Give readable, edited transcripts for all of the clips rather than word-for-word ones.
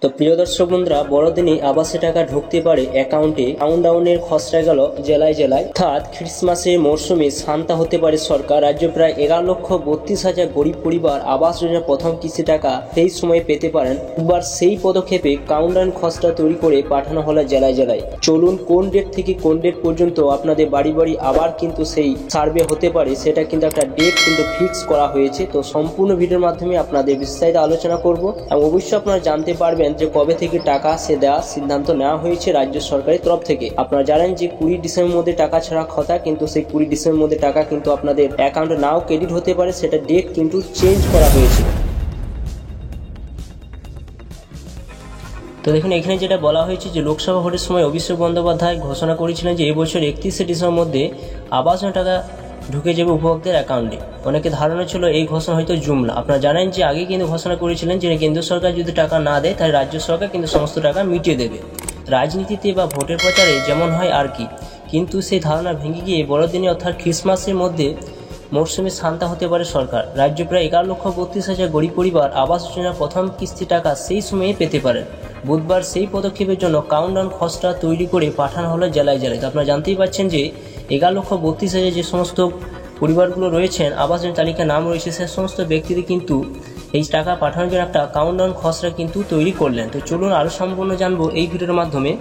তো প্রিয় দর্শক বন্ধুরা, বড়দিনে আবাসে টাকা ঢুকতে পারে অ্যাকাউন্টে। কাউন্টডাউনের খসড়া গেল জেলায় জেলায়। অর্থাৎ খ্রিসমাসের মরশুমে শান্তা হতে পারে সরকার। রাজ্য প্রায় 11,32,000 গরিব পরিবার আবাস যোজনার প্রথম কিস্তি টাকা সেই সময় পেতে পারেন। এবার সেই পদক্ষেপে কাউন্টডাউন খসড়া তৈরি করে পাঠানো হলো জেলায় জেলায়। চলুন কোন ডেট থেকে কোন ডেট পর্যন্ত আপনাদের বাড়ি বাড়ি আবার কিন্তু সেই সার্ভে হতে পারে, সেটা কিন্তু একটা ডেট কিন্তু ফিক্স করা হয়েছে। তো সম্পূর্ণ ভিডিওর মাধ্যমে আপনাদের বিস্তারিত আলোচনা করব এবং অবশ্যই আপনারা জানতে পারবেন যে কবে থেকে টাকা দেওয়ার সিদ্ধান্ত নেওয়া হয়েছে রাজ্য সরকারের তরফ থেকে। আপনারা জানেন যে 20 ডিসেম্বর মধ্যে টাকা ছাড়া কথা, কিন্তু সেই 20 ডিসেম্বর মধ্যে টাকা কিন্তু আপনাদের অ্যাকাউন্টে নাও ক্রেডিট হতে পারে, সেটা ডেট কিন্তু চেঞ্জ করা হয়েছে। তো দেখুন, এখানে যেটা বলা হয়েছে যে লোকসভা ভোটের সময় অভিষেক বন্দ্যোপাধ্যায় ঘোষণা করেছিলেন যে এবছর 31শে ডিসেম্বর মধ্যে আবাস টাকা ঢুকে যাবে উপভোক্তাদের অ্যাকাউন্টে। অনেকে ধারণা ছিল এই ঘোষণা হয়তো জুমলা। আপনারা জানেন যে আগে কিন্তু ঘোষণা করেছিলেন যে কেন্দ্র সরকার যদি টাকা না দেয় তাহলে রাজ্য সরকার কিন্তু সমস্ত টাকা মিটিয়ে দেবে। রাজনীতিতে বা ভোটের প্রচারে যেমন হয় আর কি, কিন্তু সেই ধারণা ভেঙে গিয়ে বড়দিনে অর্থাৎ খ্রিসমাসের মধ্যে মরশুমে শান্তা হতে পারে সরকার। রাজ্য প্রায় 11,32,000 গরিব পরিবার আবাস যোজনার প্রথম কিস্তি টাকা সেই সময়ে পেতে পারেন। বুধবার সেই পদক্ষেপের জন্য কাউন্টডাউন খসড়া তৈরি করে পাঠানো হলো জেলায় জেলায়। তো আপনারা জানতেই পারছেন যে 11,32,000 যে সমস্ত পরিবারগুলো রয়েছেন আবাস যোজনা তালিকায় নাম রয়েছে, সে সমস্ত ব্যক্তিদের কিন্তু এই টাকা পাঠানোর জন্য একটা কাউন্টডাউন খসড়া কিন্তু তৈরি করলেন। তো চলুন আরও সম্পূর্ণ জানবো এই ভিডিওর মাধ্যমে।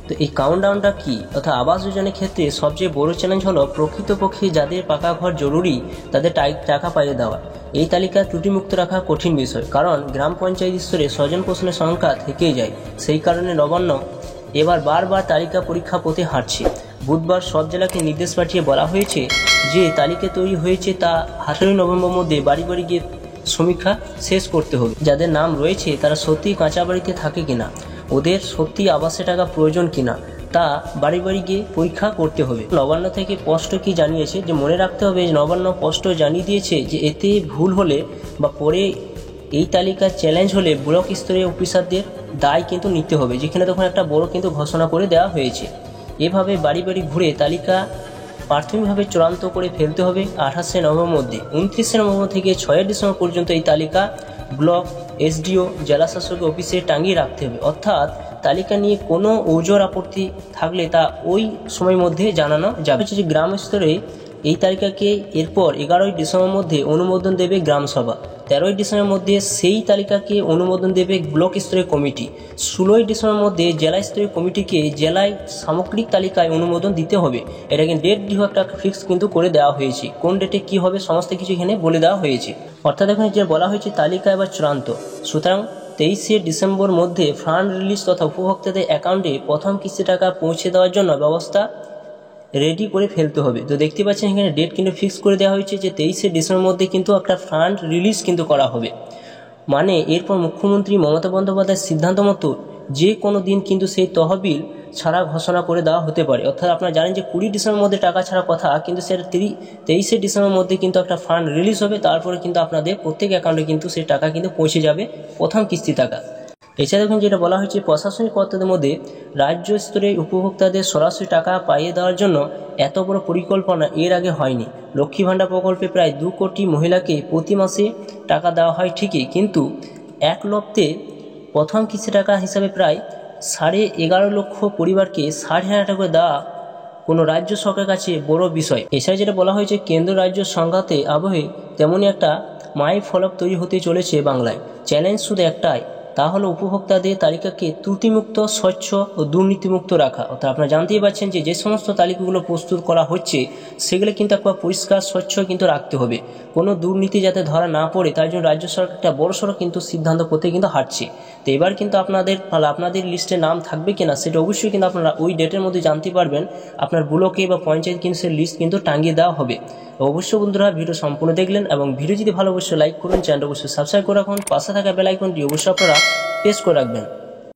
তো এই কাউন্টডাউনটা কি, অর্থাৎ আবাস যোজনার ক্ষেত্রে সবচেয়ে বড় চ্যালেঞ্জ হলো প্রকৃতপক্ষে যাদের পাকা ঘর জরুরি তাদের টাকা পাইয়ে দেওয়া। এই তালিকা ত্রুটিমুক্ত রাখা কঠিন বিষয়, কারণ গ্রাম পঞ্চায়েত স্তরে স্বজন পোষণের সংখ্যা থেকেই যায়। সেই কারণে নবান্ন এবার বারবার তালিকা পরীক্ষা পথে হাঁটছে। বুধবার সব জেলাকে নির্দেশ পাঠিয়ে বলা হয়েছে যে তালিকা তৈরি হয়েছে তা 18 নভেম্বর মধ্যে বাড়ি বাড়ি গিয়ে সমীক্ষা শেষ করতে হবে। যাদের নাম রয়েছে তারা সত্যিই কাঁচা বাড়িতে থাকে কিনা, ওদের সত্যি আবাসে টাকা প্রয়োজন কিনা, তা বাড়ি বাড়ি গিয়ে পরীক্ষা করতে হবে। নবান্ন থেকে স্পষ্ট কি জানিয়েছে যে মনে রাখতে হবে যে নবান্ন স্পষ্ট জানিয়ে দিয়েছে যে এতে ভুল হলে বা পরে এই তালিকার চ্যালেঞ্জ হলে ব্লক স্তরের অফিসারদের দায় কিন্তু নিতে হবে, যেখানে তখন একটা বড় কিন্তু ঘোষণা করে দেওয়া হয়েছে। এভাবে বাড়ি বাড়ি ঘুরে তালিকা প্রাথমিকভাবে চূড়ান্ত করে ফেলতে হবে 28শে নভেম্বর মধ্যে। 29শে নভেম্বর থেকে 6 ডিসেম্বর পর্যন্ত এই তালিকা ব্লক, এসডিও, জেলা শাসকের অফিসে টাঙিয়ে রাখতে হবে। অর্থাৎ তালিকা নিয়ে কোনো ওজোর আপত্তি থাকলে তা ওই সময়ের মধ্যে জানানো যাবে। যে গ্রাম স্তরে এই তালিকাকে এরপর 11ই ডিসেম্বর মধ্যে অনুমোদন দেবে গ্রামসভা। 13ই ডিসেম্বর মধ্যে সেই তালিকাকে অনুমোদন দেবে ব্লক স্তরের কমিটি। 16ই ডিসেম্বর মধ্যে জেলা স্তরের কমিটিকে জেলায় সামগ্রিক তালিকায় অনুমোদন দিতে হবে। এটা কিন্তু ডেট একটা ফিক্স কিন্তু করে দেওয়া হয়েছে, কোন ডেটে কি হবে সমস্ত কিছু এখানে বলে দেওয়া হয়েছে। অর্থাৎ এখানে যে বলা হয়েছে তালিকা এবার চূড়ান্ত। সুতরাং 23শে ডিসেম্বর মধ্যে ফান্ড রিলিজ তথা উপভোক্তাদের অ্যাকাউন্টে প্রথম কিস্তি টাকা পৌঁছে দেওয়ার জন্য ব্যবস্থা রেডি করে ফেলতে হবে। তো দেখতে পাচ্ছেন এখানে ডেট কিন্তু ফিক্স করে দেওয়া হয়েছে যে 23শে ডিসেম্বর মধ্যে কিন্তু একটা ফান্ড রিলিজ কিন্তু করা হবে। মানে এরপর মুখ্যমন্ত্রী মমতা বন্দ্যোপাধ্যায়ের সিদ্ধান্ত মতো যে কোনো দিন কিন্তু সেই তহবিল ছাড়া ঘোষণা করে দেওয়া হতে পারে। অর্থাৎ আপনারা জানেন যে 20 ডিসেম্বর মধ্যে টাকা ছাড়া কথা, কিন্তু সেটা 23শে ডিসেম্বর মধ্যে কিন্তু একটা ফান্ড রিলিজ হবে। তারপরে কিন্তু আপনাদের প্রত্যেক অ্যাকাউন্টে কিন্তু সেই টাকা কিন্তু পৌঁছে যাবে প্রথম কিস্তি টাকা। এছাড়া দেখুন যেটা বলা হয়েছে প্রশাসনিক কর্তাদের মধ্যে রাজ্য স্তরে উপভোক্তাদের সরাসরি টাকা পাইয়ে দেওয়ার জন্য এত বড় পরিকল্পনা এর আগে হয়নি। লক্ষ্মী ভাণ্ডার প্রকল্পে প্রায় 2 কোটি মহিলাকে প্রতি মাসে টাকা দেওয়া হয় ঠিকই, কিন্তু এক লপ্তে প্রথম কিস্তি টাকা হিসাবে প্রায় 11.5 লক্ষ পরিবারকে 60,000 টাকা দেওয়া কোনো রাজ্য সরকারের কাছে বড় বিষয়। এছাড়া যেটা বলা হয়েছে কেন্দ্র রাজ্য সংঘাতে আবহে তেমনই একটা মাইল ফলক তৈরি হতে চলেছে বাংলায়। চ্যালেঞ্জ শুধু একটাই, তা হলো উপভোক্তাদের তালিকাকে ত্রুটিমুক্ত, স্বচ্ছ ও দুর্নীতিমুক্ত রাখা। অর্থাৎ আপনারা জানতেই পারছেন যে সমস্ত তালিকাগুলো প্রস্তুত করা হচ্ছে সেগুলো কিন্তু একবার পরিষ্কার স্বচ্ছ কিন্তু রাখতে হবে, কোনো দুর্নীতি যাতে ধরা না পড়ে। তার জন্য রাজ্য সরকার একটা বড়সড় কিন্তু সিদ্ধান্ত করতে কিন্তু হাঁটছে। তো এবার কিন্তু আপনাদের লিস্টে নাম থাকবে কিনা সেটা অবশ্যই কিন্তু আপনারা ওই ডেটের মধ্যে জানতে পারবেন। আপনার ব্লকে বা পঞ্চায়েত কিন্তু সেই লিস্ট কিন্তু টাঙিয়ে দেওয়া হবে। অবশ্যই বন্ধুরা ভিডিও সম্পূর্ণ দেখলেন, এবং ভিডিও যদি ভালো অবশ্যই লাইক করুন, চ্যানেল অবশ্যই সাবস্ক্রাইব করে রাখুন, পাশে থাকা বেল আইকনটি অবশ্যই আপনারা প্রেস করে রাখবেন।